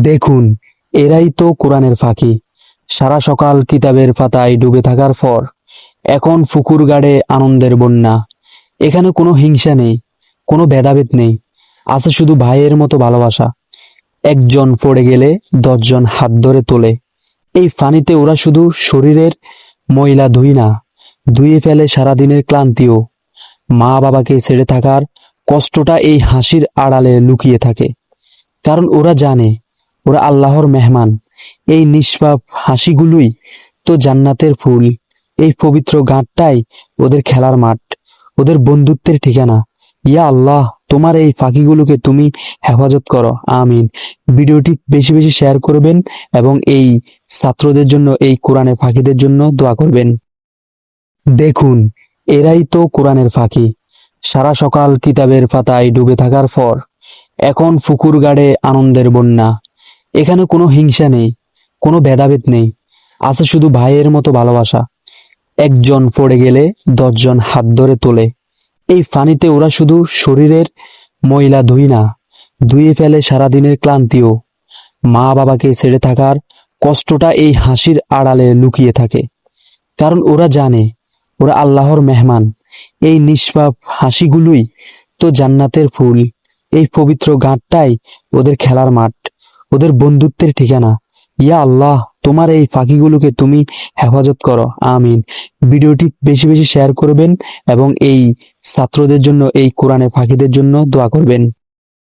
দেখুন, এরাই তো কোরআনের ফাঁকি। সারা সকাল কিতাবের পাতায় ডুবে থাকার পর এখন পুকুর গাড়ে আনন্দের বন্যা। এখানে কোনো হিংসা নেই, কোনো ভেদাভেদ নেই, আছে শুধু ভাইয়ের মতো ভালোবাসা। একজন পড়ে গেলে 10 জন হাত ধরে তোলে। এই ফানিতে ওরা শুধু শরীরের ময়লা ধুই না, ধুয়ে ফেলে সারাদিনের ক্লান্তিও। মা বাবাকে ছেড়ে থাকার কষ্টটা এই হাসির আড়ালে লুকিয়ে থাকে। কারণ ওরা জানে ওরা আল্লাহর মেহমান। এই নিষ্পাপ হাসিগুলোই তো জান্নাতের ফুল। এই পবিত্র গাঁটটাই ওদের খেলার মাঠ, ওদের বন্ধুত্বের ঠিকানা। ইয়া আল্লাহ, তোমার এই পাখিগুলোকে তুমি হেফাজত করো, আমিন। ভিডিওটি বেশি বেশি শেয়ার করবেন এবং এই ছাত্রদের জন্য, এই কোরআনের পাখিদের জন্য দোয়া করবেন। দেখুন, এরাই তো কোরআনের ফাঁকি। সারা সকাল কিতাবের পাতায় ডুবে থাকার পর এখন পুকুর গাড়ে আনন্দের বন্যা। এখানে কোনো হিংসা নেই, কোনো ভেদাভেদ নেই, আছে শুধু ভাইয়ের মতো ভালোবাসা। একজন পড়ে গেলে 10 জন হাত ধরে তোলে। এই ফানিতে ওরা শুধু শরীরের ময়লা ধুই না, ধুয়ে ফেলে সারাদিনের ক্লান্তিও। মা বাবাকে ছেড়ে থাকার কষ্টটা এই হাসির আড়ালে লুকিয়ে থাকে। কারণ ওরা জানে ওরা আল্লাহর মেহমান। এই নিষ্পাপ হাসিগুলোই তো জান্নাতের ফুল। এই পবিত্র গাঁটটাই ওদের খেলার মাঠ, ওদের বন্ধুত্বের ঠিকানা। ইয়া আল্লাহ, তোমার এই পাখিগুলোকে তুমি হেফাজত করো, আমিন। ভিডিওটি বেশি বেশি শেয়ার করবেন এবং এই ছাত্রদের জন্য, এই কোরআনের পাখিদের জন্য দোয়া করবেন।